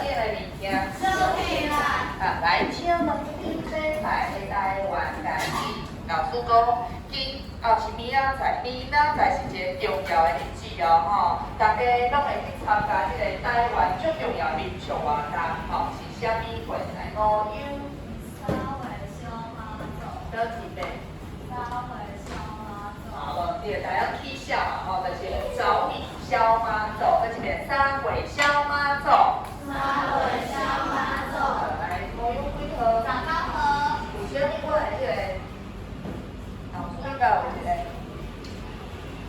件的物件。来，请问你这台的台湾家己，老师讲，今后是明仔载，明仔载是一个重要的日子哦，吼，大家拢会去参加这个台湾最重要民俗活动，吼，是啥物会来五月？倒一遍。哦，对，大家起笑嘛，吼，就是早年小妈祖，搁一遍三月小妈祖。来，五月几号？有啥物我来这个？老师应该有一个，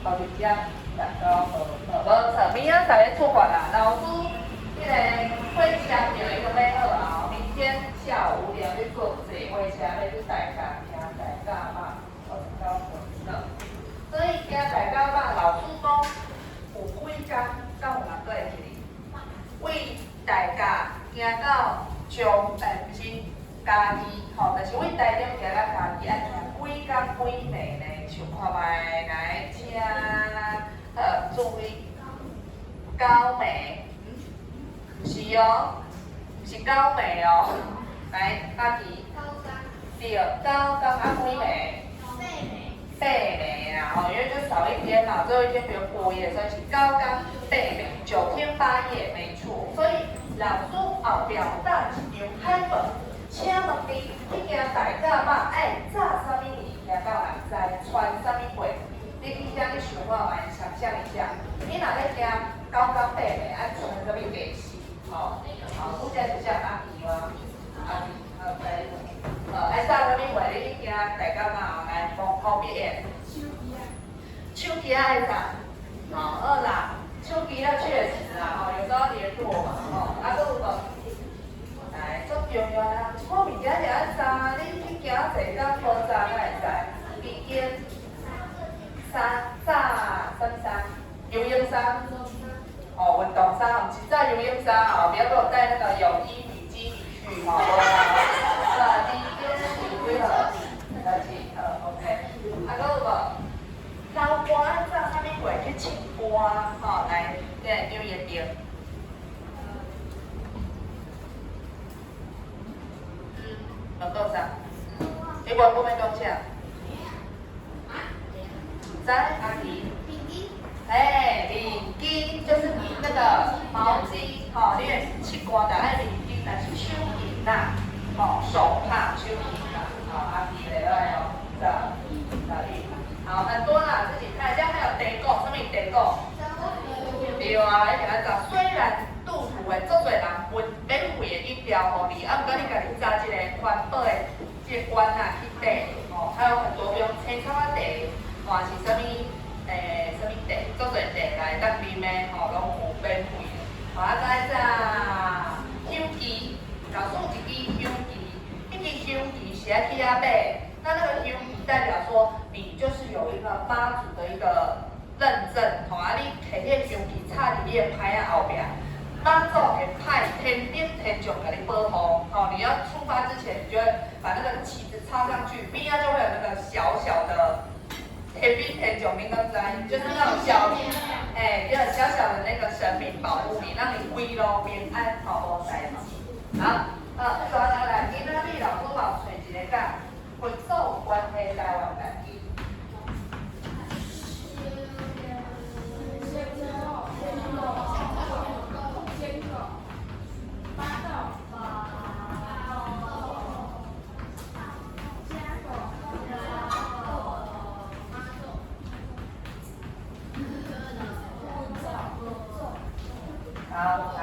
后日只无错，明仔载要出发啦。老师，这个火车票已经买好啊，明天下午5点去坐坐火车要去台南听大甲嘛，我知道所以听大甲嘛，老师讲有几天到哪过去？为大甲行到不是家己吼，但是为台中行到家己，要行几天几暝呢？想看卖来请注意高暝，是哦，是高暝哦。来，阿弟，对，高几暝？8暝啊，吼，因为就少一天嘛，最后一天不用过夜，所以是高刚8暝，9天8夜，没错。所以老师后表搭一张海报，请问你行大甲嘛爱炸啥物物件到人知，穿啥物货？你去遐你想看卖，想象一下，你若要行高刚8暝，爱穿啥物架势？吼，我现在是像阿姨吗？阿姨，对。爱炸啥物货？你去行大甲嘛，来方便的。手机爱啥？好啦，手机确实啦，吼，有时候联络嘛，吼，还有无？来，足重要啦，好物件就爱炸，你去行坐到无炸，哪会知？已经炸游泳衫，哦，运动衫，唔是炸游泳衫哦，不要给我带那个泳衣、比基尼去，吼。你今几号？OK， 还有无？老歌按照啥物话去唱歌，吼，来，这个留言点。有够啥？你原本要讲啥？在阿姨。领巾就是你那个毛巾，吼，你也是吃瓜的爱领巾，但是手巾啦，吼，手帕、手巾啦，好，阿姨来哦，好，很多啦，自己看，这样还有地鼓，什么地鼓？对啊，一定要找。虽然杜甫的足多人分免费的饮料互你，啊，不过你家己找一个环保的这个罐啊去兑，哦，还有很多不用青草啊茶，或是什么什么茶，足多茶来当啉的，吼，拢有免费的。好啊，再香旗，老师有一支香旗，一支香旗是要去遐买。那个香旗代表说你就是有一个妈祖的一个认证，吼啊！你摕迄个香旗插伫你的牌仔后边，妈祖会派天兵天将给你保护。吼，你要出发之前，你就会把那个旗子插上去，边仔就会有那个小小的天兵天将，你敢知？就是那种小，就很小小的那个神明保护你，让你归路平安，好无代志。好，再来，今仔日老师嘛找一个讲。合作关系台湾家己。好，来，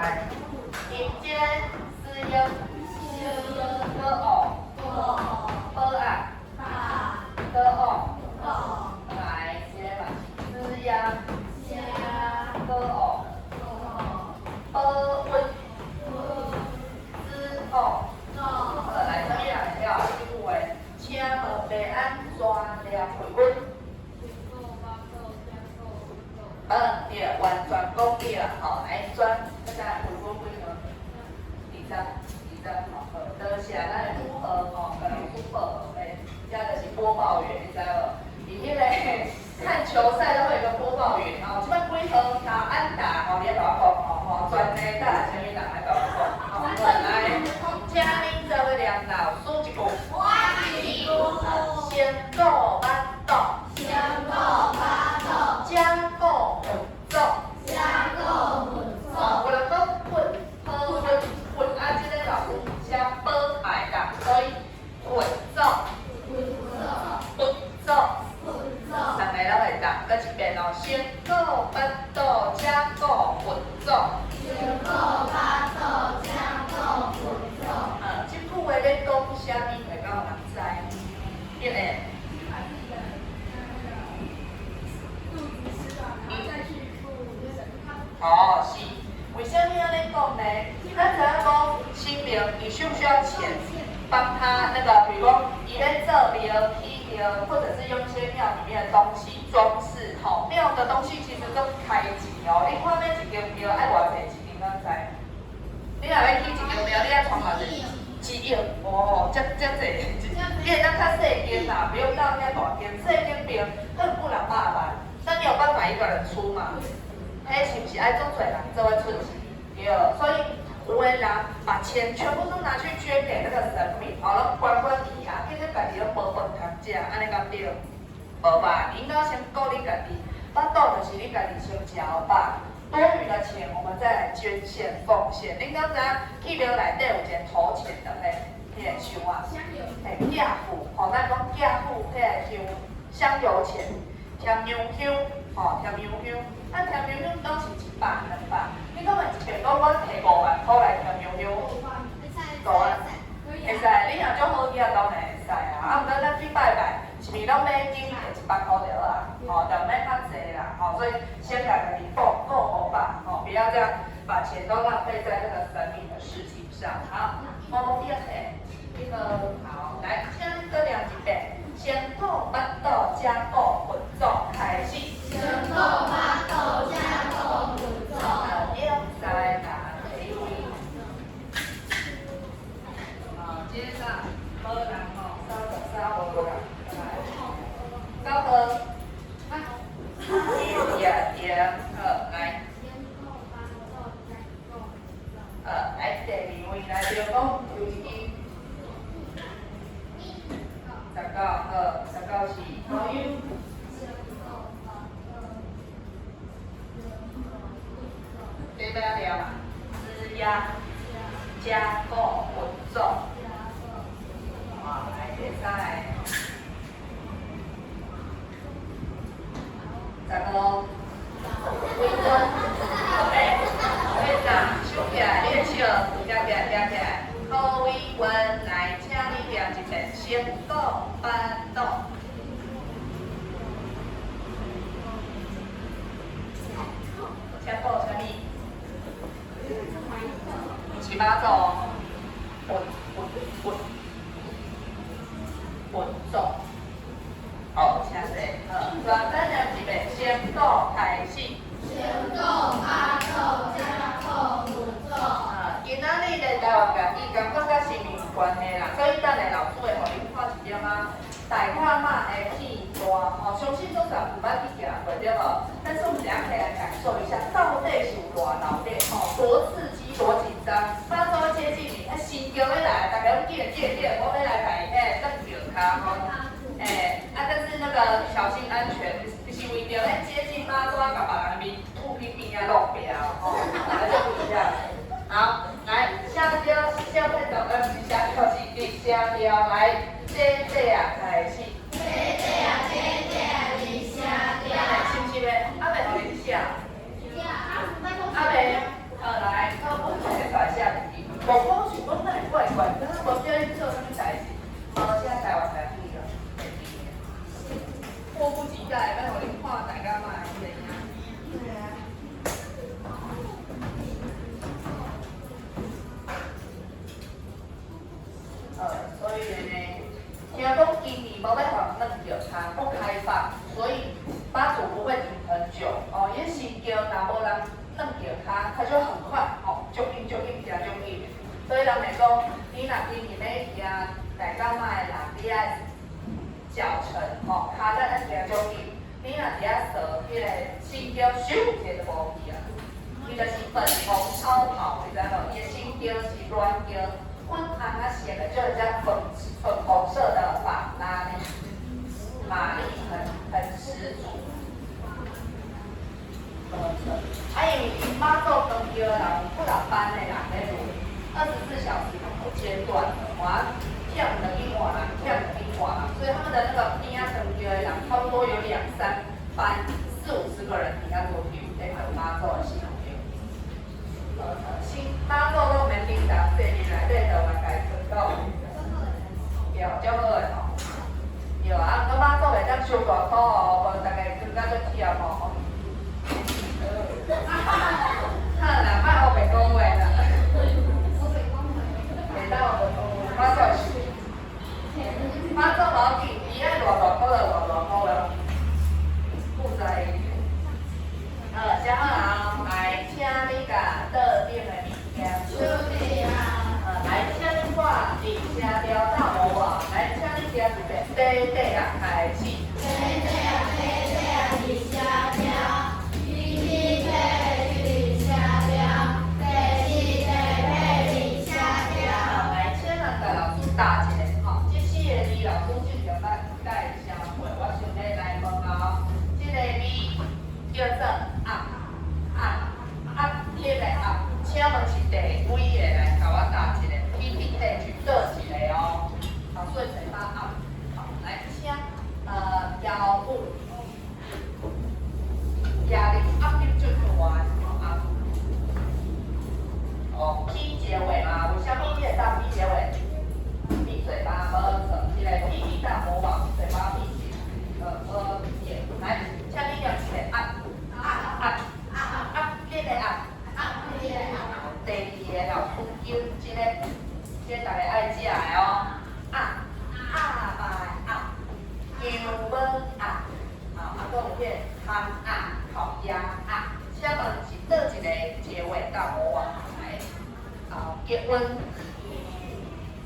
迎接私音，歌偶。来，接吧，枝丫，歌偶，温，枝偶，来，这边来了，第五位，请问要安怎量回温？对，完全讲对啦，吼，来转，再来回温几号？23，好，多谢咱的组合，吼，跟组合，这就是播报员，你知无？伊迄个看球赛都会有个播报员，吼，即摆几号投安打，吼，你要甲我讲，吼，专内带来啥物人来甲我讲？虾米会敢有人知？一个。哦，是，为什么要尼讲呢？咱知影讲新苗，你需不需要钱帮他那个，比如讲，伊咧做苗、起苗，或者是用一些庙里面的东西装饰，吼，庙的东西其实都开钱哦。你看每一间庙爱偌济钱，你敢知？你若要起一间庙，你爱传偌济？1亿哦，这济，你会当较细间啦，不用到遐大间，细间庙更不了8万，那你有办法一个人出吗？迄是不是爱做侪人做会出钱？对，所以有的人把钱全部都拿去捐给那个神明，哦，关去啊，其实家己都无饭通食，安尼敢对？无吧？应该先顾你家己，巴肚就是你家己先食吧。多余的钱我们再来捐献奉献。恁敢知影去庙内底有一个投钱的迄个香啊？嘿，家父，吼，咱讲家父迄个香油钱，添牛香，吼，添牛香。咱添牛香拢是100、200，你讲会一遍讲我摕5万块来添牛香，5万，会使，你若做好嘢当然会使啊。啊，毋过咱去拜拜，是毋是拢买金摕100块就好啊？吼，就免较济啦，吼，所以先给家己顾好吧，吼，不要这样把钱都浪费在这个神明的事情上。好，第二个，这个好，来，先这2几遍，先顾巴肚加顾混做开始。先顾巴肚加顾混做，了再打地位。好，接上好人吼，稍无人，高和。来。来第2位来就讲有一支19好，19是好友。对不了嘛？枝丫加固混做。好，来第3个。19。微温，哎，队长，收起来，你的手抓起来，抓起来。高微温，来，请你念一遍，先顾巴肚。先顾啥物？7、8种，混做。好，请谁？专单念一遍，先顾开始。先顾巴肚加顾混做。今仔日咧台湾家己感觉甲神明有关系啦，所以等下老师会互恁看一点大看马的片段，相信多少有捌去行过对无？但是我们等下可以来感受一下，到底是有多闹热，多刺激，多紧张。马上要接近你，心叫要来，大家要记得，我要来排蹬脚骹但是那个小心安全，是为着咧接近马祖啊，甲别人面吐屁屁啊弄标，大家就注意一下。好，来下标，下配走跟下标是第下标，来这啊开始。这啊你下标。是不是咧？阿袂互你写。阿袂，来，我来写下题。我讲是讲那怪怪，可是我叫你做什么代志？现在台湾才不一样。迫不及待，要互你看大家嘛是怎样。所以呢，听讲今年无要互弄着它不开放，所以妈祖不会停很久因为新桥若无人弄着它就很快就紧就紧所以人来讲，你若今年要行大港仔的人，你爱脚程骹在爱行就紧，你若一下坐迄个新桥咻一下就无去啊，伊就是粉红超跑，你知无？伊的新桥是软桥。阮阿妈写的就很像粉红色的法拉利，马力很十足。因为妈祖登桥人不老班的人在录，24小时不间断的，跳2点换人，跳2点换人，所以他们的那个边啊登桥的人，差不多有2、3班，40、50个人底下做跳，在看妈祖的系统。妈祖都免平常，这年来对台湾改革到，收大箍哦，无大概更加足忝哦。好啦，莫后白讲话啦。袂当后白讲话，马上是。马上无紧，伊爱偌大箍就偌大箍了，不在意。写好了，来，请你甲桌顶的物件收起啊。来，请你看伫车条大魔王，来，请你写一遍，第一啊开始。第一啊，第一啊，伫车条，第一第伫车条，第二第伫车条。来，请人甲老师答一下，吼，这四个字老师尽量来带声会，我想要来问哦，这个字叫做啊。迄个啊，请问是第几个来甲我答一个 ？PPT 去倒一个哦。好，顺嘴巴啊，好，来请腰部压力压力最大啊。哦，P 结尾嘛，有啥物你会当 P 结尾？闭嘴巴，无错，一个 P 大魔王，嘴巴闭紧，也来，请你念一个啊。这个啊。第二个了，黄金，这大家爱食的哦。啊，排啊，牛尾啊，还有迄汤啊，烤鸭啊。请问是倒一个结尾到魔王来？结婚，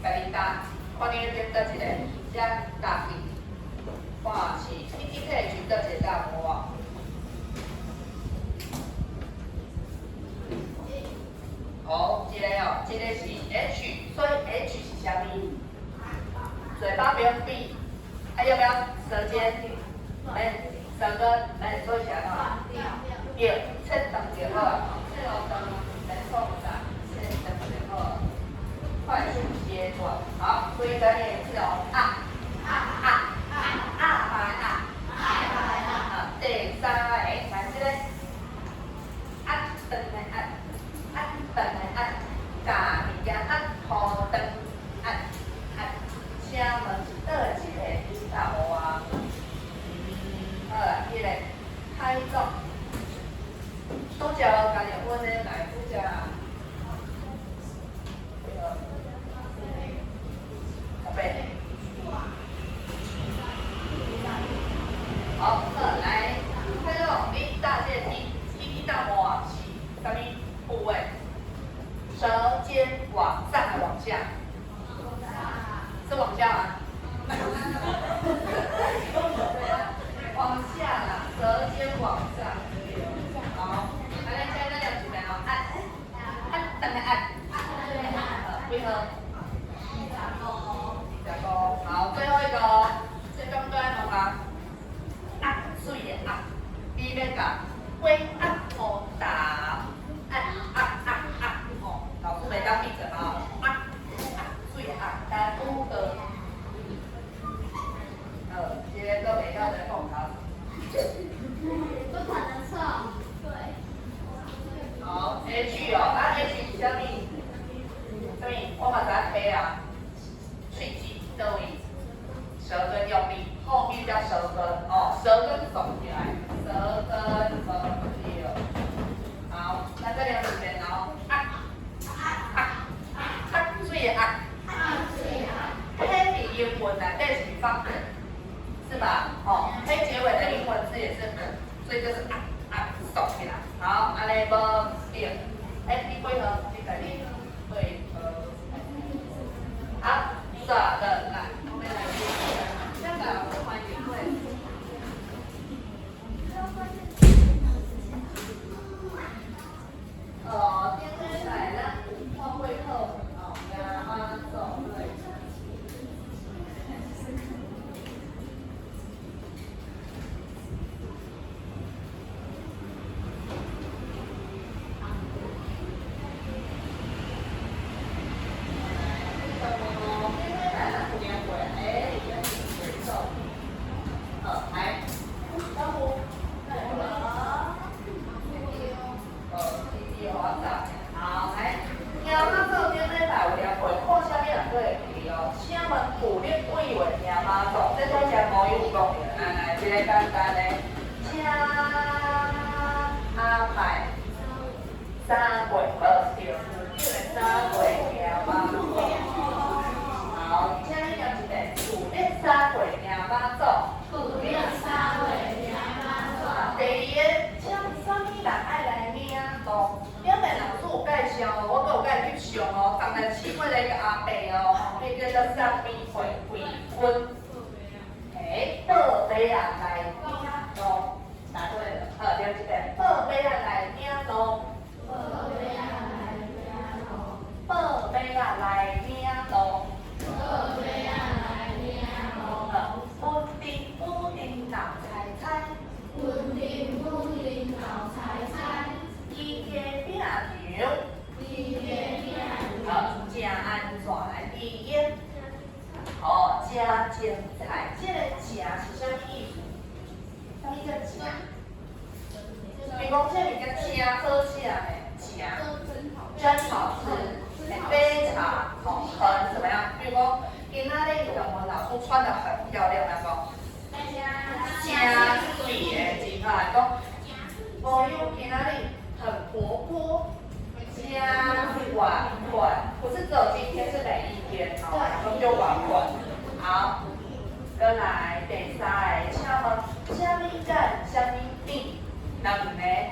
家己答，看你要倒一个，遮答去，看是PPT去倒一个到魔王。哦，这个哦，这个是 H， 所以 H 是啥物？嘴巴不用闭，要不要舌尖？舌根，做起来嘛。对，切断就好，切断，没错的，切断就好，快速阶段。好，所以再念一次哦，第三个，来这个，甲物件土长请问是倒一个答案？好啦，迄个海总，拄则家己阮咧来拄则。好，来，海总，你答这第一大魔王是啥物部位？舌尖往上还往下？是往下吗？往下啦，舌尖往上。好，来，现在两组人哦，按，等下按，为何？好，最后一个哦，这刚刚好吗？水的你要甲尾按好打，老师袂当闭嘴嘛，水的但拄的，这个都袂晓在讲他。不可能错，对。好 ，H 哦，H 是啥物？啥物？我嘛知影 K 啊，喙齿倒位，舌根用力，后面叫舌根哦，舌根耸起来，舌根耸起来。好，那这两组人哦，水的黑比英文内底是放是吧？哦，黑结尾的英文字也是，所以就是耸起来。好，安尼无对，你配合，你家己配合。好，耍的来，我们来听香港中华协会。今天来了花卉后，亚妈走对。上哦，当然起过来个阿伯哦，迄叫做啥物会回温？诶，报马啊来领路，答对了。对一个，报马啊来领路，报马啊来领路。布丁闹猜猜，伊家饼牛，食安怎来理解？食精彩，这个食是啥物意思？啥物叫食？比如讲，这物件真好食的，食真好吃，非常很怎么样？比如讲，今仔日我们老师穿得很漂亮，那个。加水的字啊，讲无用今仔日很活泼，加婉转，不是只有今天，是每一天哦，咁就婉转。好，再来第三个，请问虾米干、虾米米，两个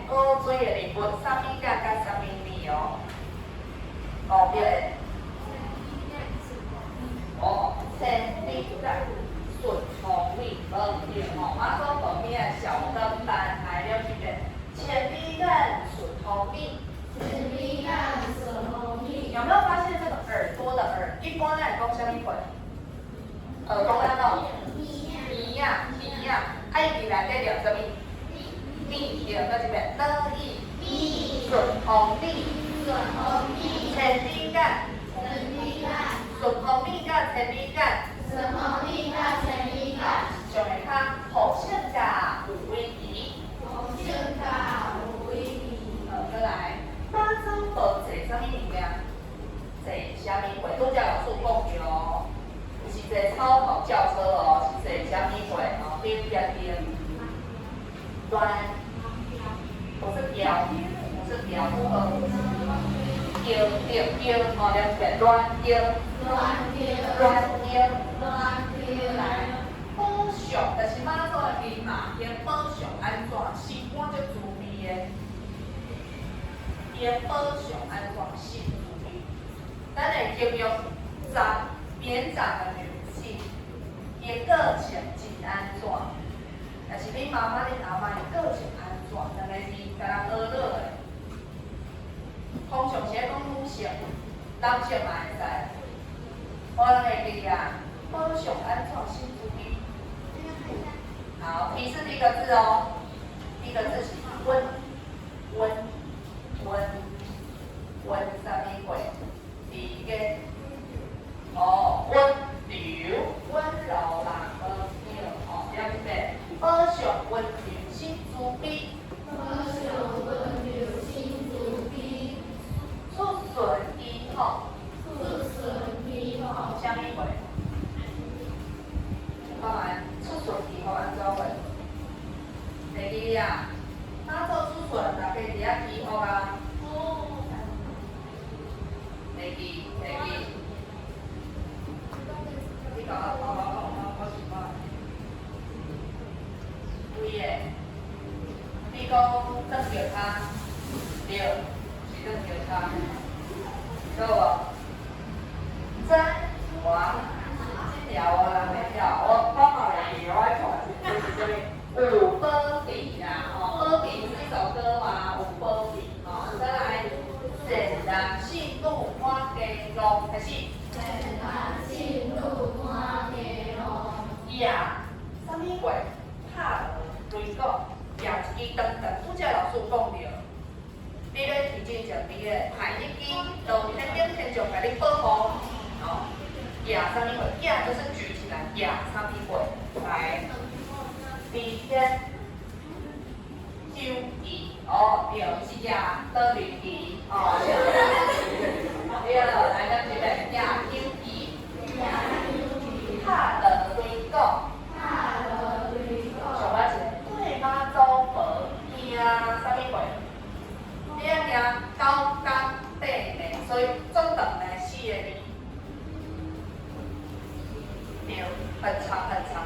古水的礼物，虾米干甲虾米米哦？哦，对。哦，千米干。顺风味方面哦，妈说旁边的小灯单来了一遍，千米干顺风味。有没有发现这个耳朵的耳，一般来讲什么鬼？耳朵那种鼻呀，爱鼻来代表什么？鼻，第二个这边乐意，顺风味，千米干，顺风味甲千米干。上面看好性价有威仪，再来，巴掌无坐啥物物件？坐啥物会？拄则老师讲着哦，不是坐超跑轿车哦，是坐啥物会哦？边边边，端，不是标，不是标，标哦，了解，乱来。保祥，就是妈祖的面嘛，伊保祥安怎？心肝就滋味的，伊保祥安怎？心滋味。咱会形容年长的女性，伊个性真安怎？但是你妈妈、你阿妈，伊个性安怎？两个字，甲人学落的。通常是讲女性，男性嘛会使。我会记啊，保祥安怎？心滋味。好，提示第一个字哦，第一个字是温，啥物鬼？第一个哦，温柔，温柔啦，哦，了解。保祥温柔心滋味，出顺意吼，啥物鬼？看卖出顺意吼安怎话？第二啊，哪做出顺，大家伫遐祈福啊？第二，你讲我是讲，对的。你讲转脚骹，对，是转脚骹，对无？真王，这条我人袂晓，我嘛袂记，我爱看是啥物？有保庇啦，保庇是一首歌嘛，有保庇，再来。善人信路看街路，开始。呀，啥物话？拍雷果，呀一支长长，拄则老师有讲着，你咧提前前你咧排一支，就天顶天上甲你保护，哦。呀啥物话？呀就是举起来，呀啥物话？来，第天。周仪哦，对，是呀，倒绿旗哦，对了，来咱这边呀，周仪，拍了水果，上摆一个对妈祖婆，惊啥物话？你啊惊高岗短的，所以中等的4个字，对，很长，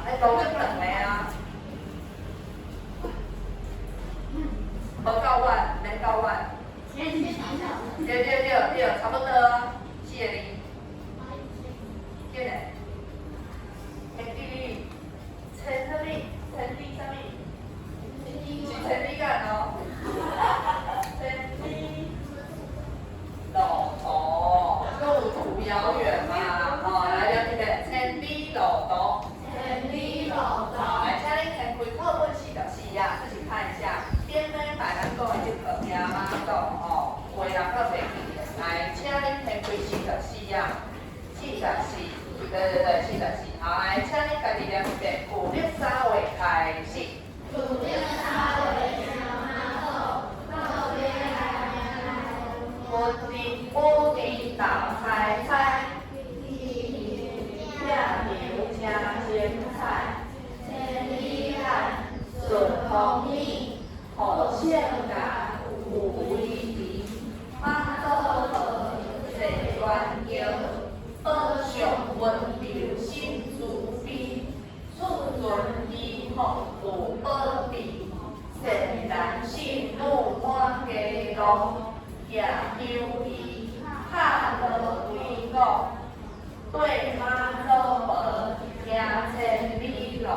迄都是长的啊。无够晚，免够晚。对，差不多。天开44啊，44，对，44。好，来，请你家己念一遍，旧历3月开始。主六三为小马后，后边来不地倒菜菜，下牛加咸菜，千里汉，顺风耳，好性感，有威仪，马祖河，谢元桥，岛上温柔心自悲，出尊义福有保庇，善男信女满街路。夜游伊拍落归路，对马祖婆行千里路。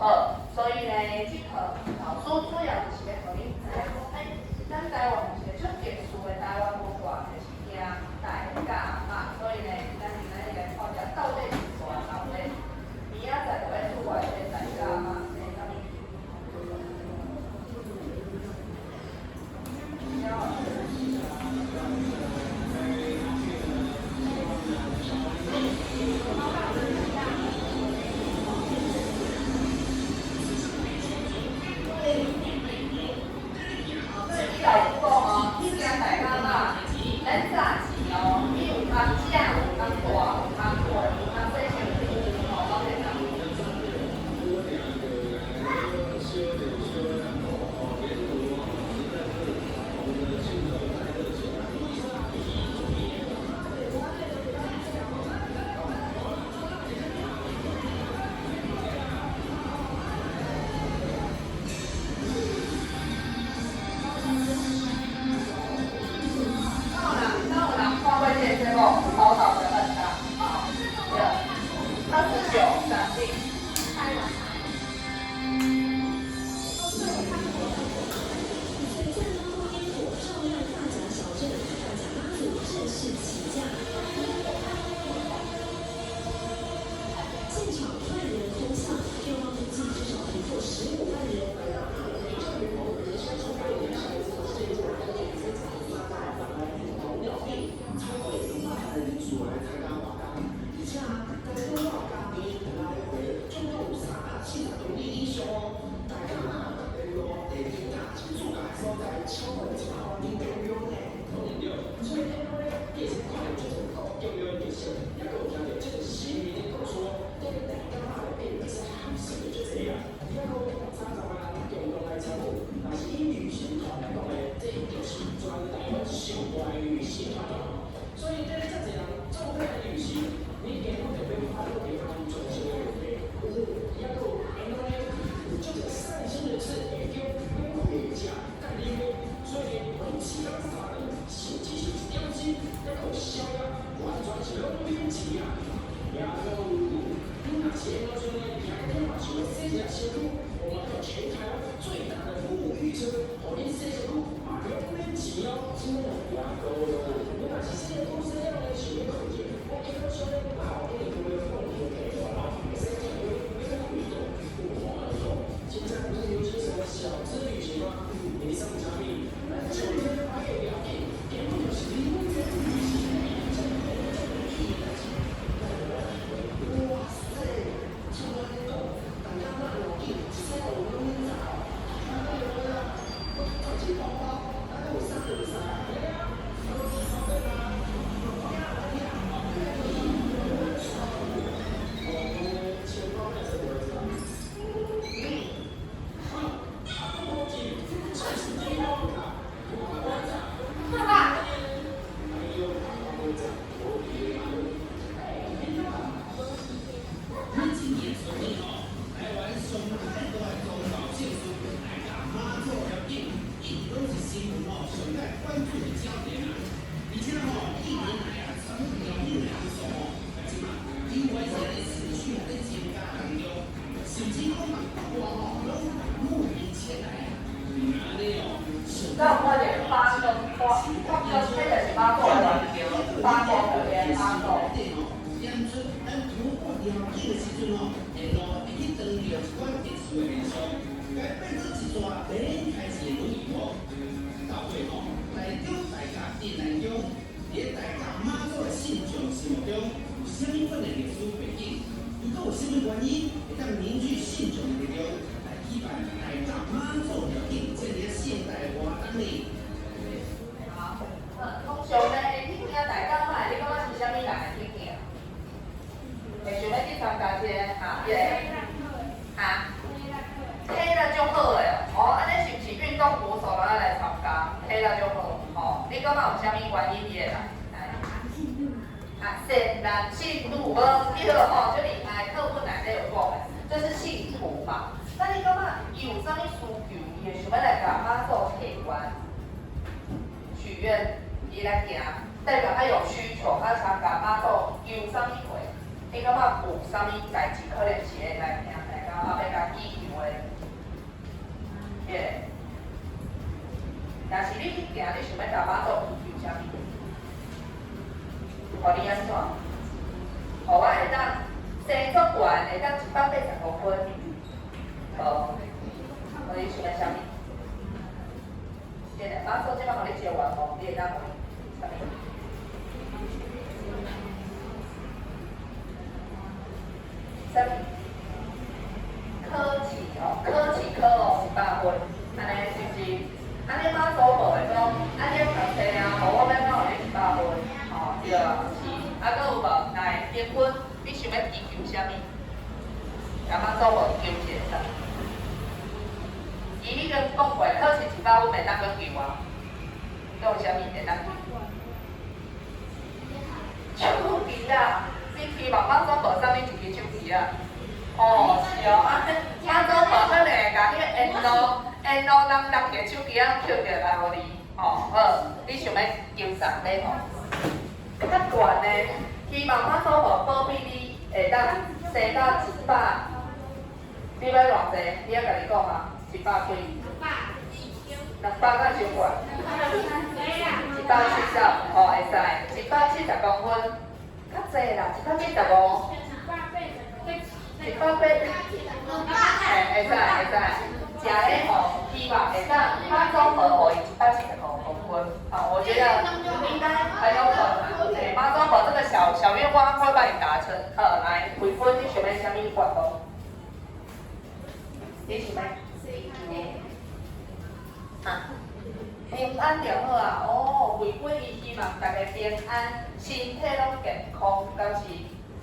好，所以呢，这课老师主要就是要互恁知影讲，咱台湾有一个足特殊的台湾文化，就是惊大甲嘛。所以呢，咱今仔日来看一下到底是啥道理。明仔载就要出外个大甲嘛，是啥物？那我们点八个花，这个是八个的，八个这边八个。到最后，来叫大家进来用，也大家骂。观音，让凝聚信众力量，来举办大闸妈祖庙顶这个现代活动哩。好，通常呢，会去听大家嘛，你感觉是啥物人会去听？会想要去参加这个哈？这个哈？体力足好的哦，安尼是不是运动国手咱来参加？体力足好，哦，你感觉有啥物原因伊会来？善男信徒无对吼，就你爱课本内底有讲的，这是信徒嘛。那你感觉伊有啥物需求，伊会想要来甲妈祖提愿、许愿，伊来行，代表他有需求，他想甲妈祖求啥物话？你感觉有啥物代志可能是会来听大家后要甲祈求的？若是你去行，你想要甲妈祖祈求啥物？互你安怎？互我会当生足悬，会当185分，无？互你想要啥物？现在马祖即摆互你一个愿望，你会当互伊啥物？啥物？考试哦，考100分，安尼是不是？安尼马祖无会讲，安尼读册了，我要当互你100分。对，是。啊，搁有无？来，结婚，你想要祈求啥物？甲妈祖无求一个啥？伊迄个讲过，考试100分袂当搁求啊。搁有啥物会当求？手机啊！你希望妈祖无啥物一支手机啊？哦，是哦，啊，妈祖无可能会甲迄个沿路人拿个手机啊捡着来互你。哦，好，你想要求啥咧吼？较悬的，希望妈祖无保庇你会当生到100，你要偌济？你要甲你讲啊，100几？200较伤悬。170，哦会使，170公分，较济啦，175。100倍，会使。食咧吼，希望会当妈祖保互伊175公分。啊，我觉得应该很有可能。对，妈祖保这个小愿望会帮你达成。来，回分你想要啥物愿望？你想要？啊，平安就好啊。哦，回归伊希望大家平安，身体拢健康，但是。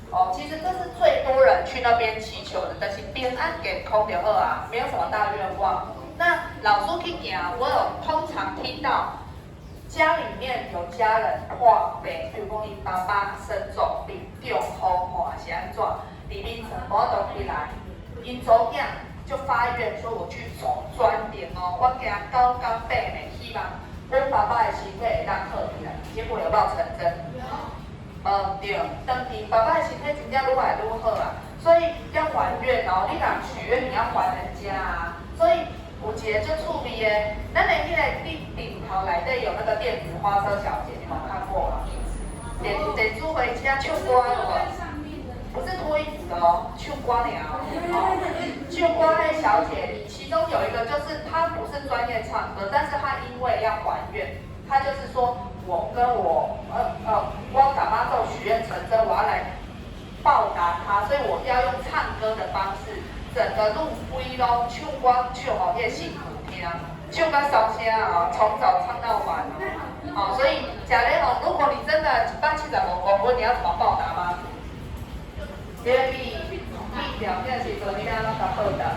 哦，其实这是最多人去那边祈求的，但是平安健康就好啊，没有什么大愿望。那老师去行，我有通常听到家里面有家人患病，比如讲伊爸爸生重病、中风吼，还是安怎，里面什么都起来，因祖囝就发愿说我去走专点哦，我给他高高背美，希望阮爸爸的身体会当好起来，结果有没有成真？对，当天爸爸的身体真正愈来愈好啊，所以要还愿哦，你若许愿你要还人家啊，所以有一个最趣味的，咱的迄个顶头内底有那个电子花车小姐，你们有看过吗？电子回家唱歌有无？不是脱衣服的哦，唱歌尔哦，唱歌那小姐，其中有一个就是她不是专业唱歌，但是她因为要还愿，她就是说。我跟我甲妈祖许愿成真，我要来报答他，所以我要用唱歌的方式，整个路规拢唱歌唱哦，迄个幸福听，唱到烧声啊，从早唱到晚哦，所以假如哦，如果你真的175公分，你要怎么报答吗？因为你表现时阵，你要怎么报答？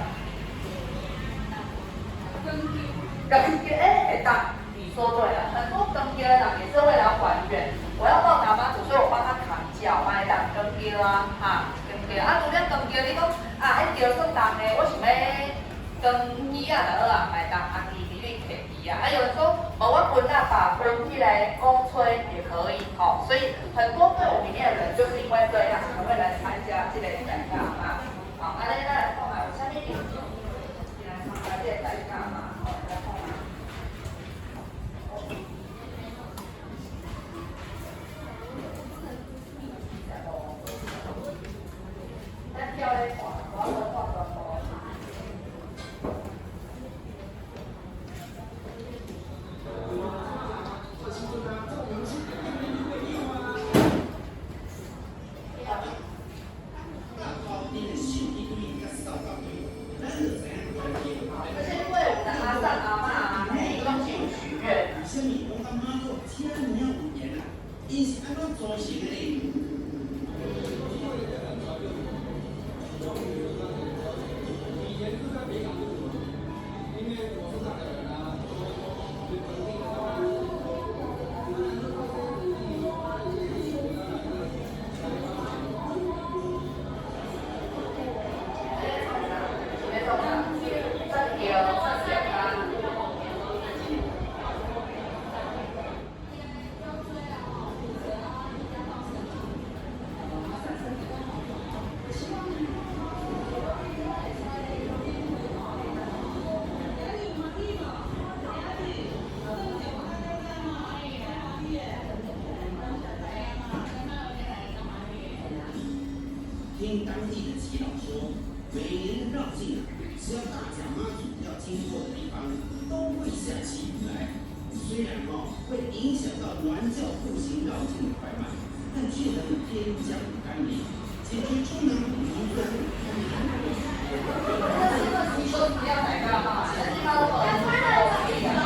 跟会当。你说对了，很多登阶人也是为了还愿，我要报答妈祖，所以我帮他扛轿，帮他当登阶啊，登阶啊，如果登阶，你讲迄轿算重的，我想要登机啊就好啊，买当阿弟弟你摕机啊，有人说我分啊把分起来公吹也可以，所以很多队伍里面的人就是因为这样才会来参加这个代驾嘛，安尼咱来看下有啥物因素，来参加这个代驾嘛。跳咧看，我要看全部。是安怎组成的呢？听当地的耆老说，每年的绕境啊，只要大甲妈祖要经过的地方，都会下起雨来。虽然会影响到銮轿步行绕境的快慢，但却能边降甘霖，解决出能民众说不要奶干嘛？地方都可以啊。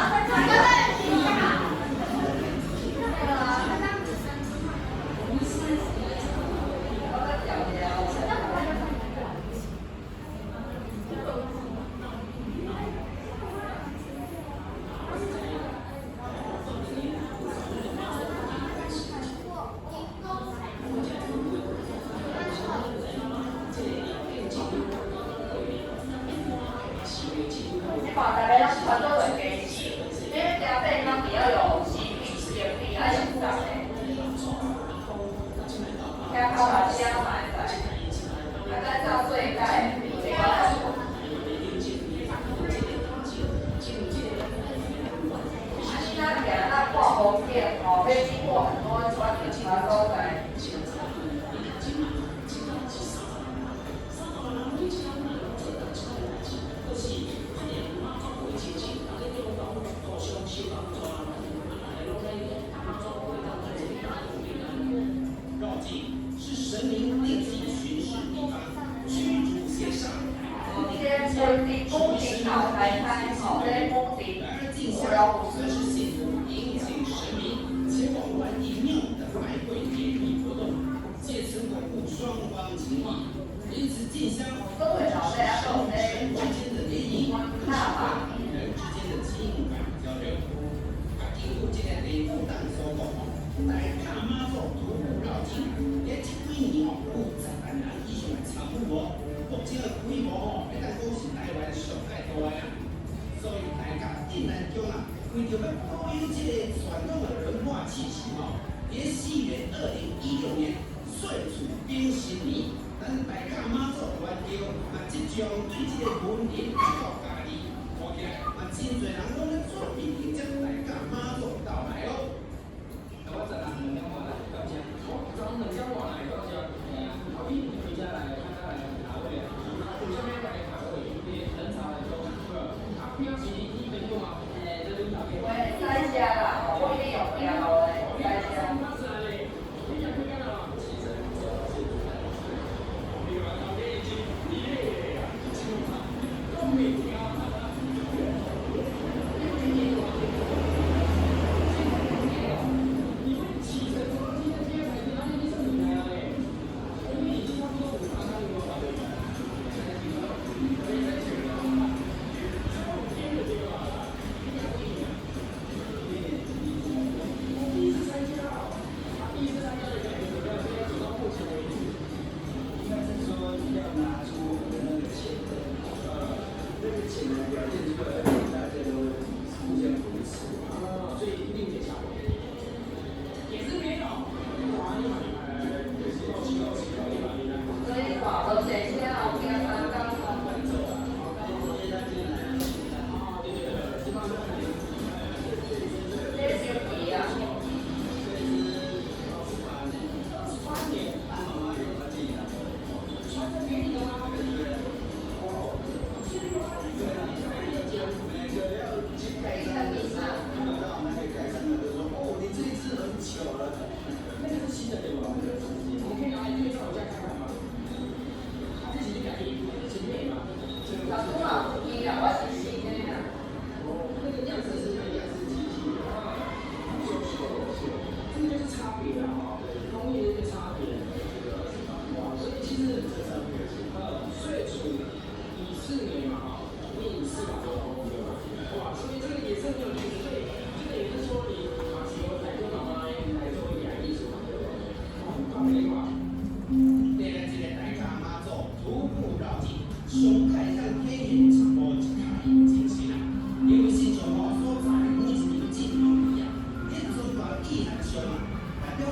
大家传都会给洗，因为加倍它比较有洗力、眼力还有啥的。听口嘛，声嘛会使，大概照对待比较好。咱行咱挂红线要经过很多专业其他都在。绕境是神明定期巡视地方，驱逐邪煞。先规定公平好才开好，这公平。然而镜下则是信徒迎请神明前往万义庙的拜会典礼活动，借此巩固双方情谊。因此，进香都会找大家神之间的联谊，更是人与人之间的情感交流。经过这个礼物当所讲，大甲妈祖徒步绕境，连这几年50万人以上来参与目前的规模会当讲是台湾上界大的啊。所以大家定南宫啊，为着要保有这个传统的文化气息在4月2016年岁次丙申年，咱大甲妈祖原桥即将对这个文人到家己，看起来真侪人拢咧准备迎接大甲妈祖到来哦。我在南门讲话来到家，我从门讲话来到家，后面回家来看他来卡位啊，下面来卡位，人潮来说，他不要紧，你等用啊，这领导给我。喂，在家啦，我一定有标嘞，在家。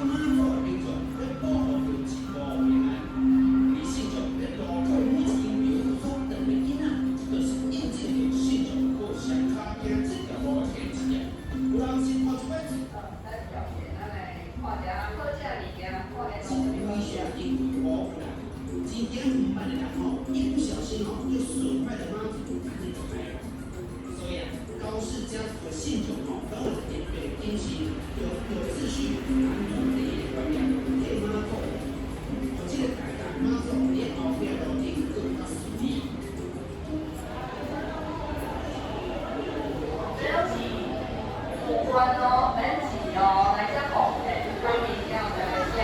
妈祖的民众要保护着一路平安。而信众要路过母亲庙所等的囡仔，就是印证着信众过上卡行这条路的天职啊。有人先跑出来。真危险，因为保护啦，真惊唔捌的人吼，一不小心吼就损坏了妈祖这个牌了。所以啊，高氏家族的信众吼，都有点对天行有秩序、安全第一的观念，对妈祖，这个大家妈祖连后边路顶更较顺利。只有几主观哦，免钱哦，来只红的，规面这样才会下。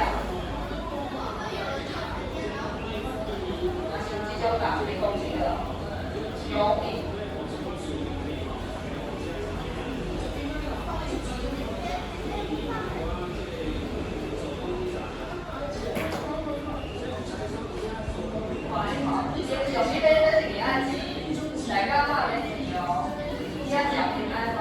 这种打没攻击的，有米。有些杯那是米安吉，大家嘛免钱哦，你要讲平安哦。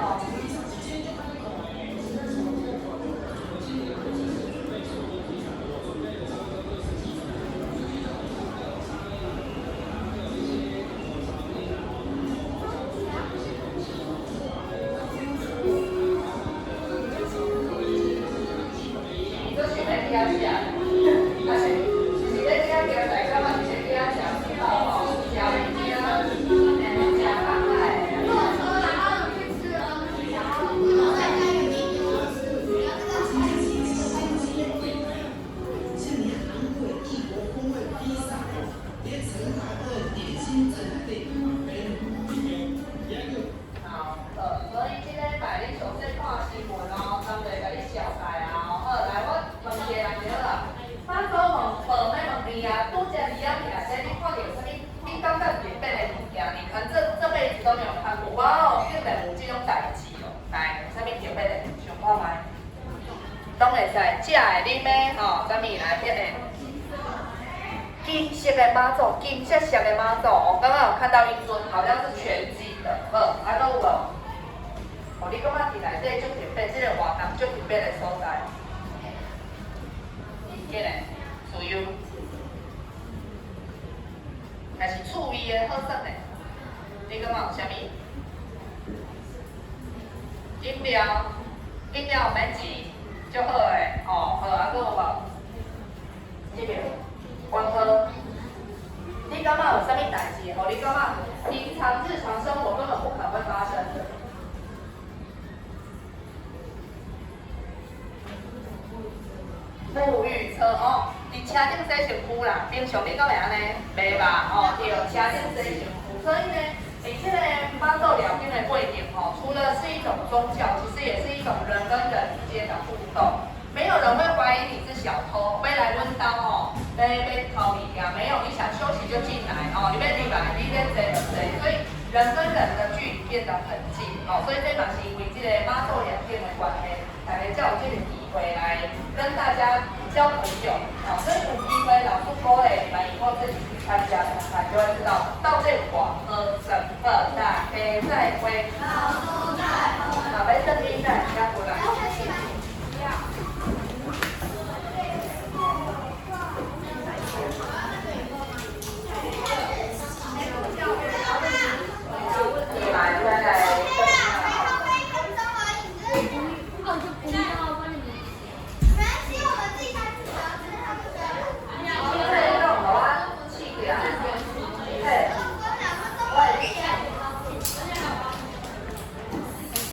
拢会使食的、啉的，吼，啥物来迄个金色的妈祖，金色色的妈祖，我刚刚有看到一尊，好像是全金的，啊，搁有无？哦，你感觉伫内底足特别，即个活动足特别的所在，迄个自由，也是趣味的、好耍的，你感觉有啥物？饮料有免钱。就好诶，哦，好啊，搁有无？这边关喝。你感觉有啥物代志？哦，你感觉平常日常生活根本不可能会发生的。沐浴车哦，伫车顶洗身躯啦，平常你敢会安尼？袂吧？哦，对，车顶洗身躯，所以呢。这个妈祖聊天的背景哦，除了是一种宗教，其实也是一种人跟人之间的互动。没有人会怀疑你是小偷，飞来抡刀哦，被偷物件，没有，你想休息就进来哦，你要入来，你在坐就坐，所以人跟人的距离变得很近哦，所以这嘛是因为这个妈祖聊天的关系，大家才有这个机会来跟大家交朋友哦，所以有机会老师鼓励你们以后自己去参加看看，就会知道到这广和整个大家再会，好，拜登一代。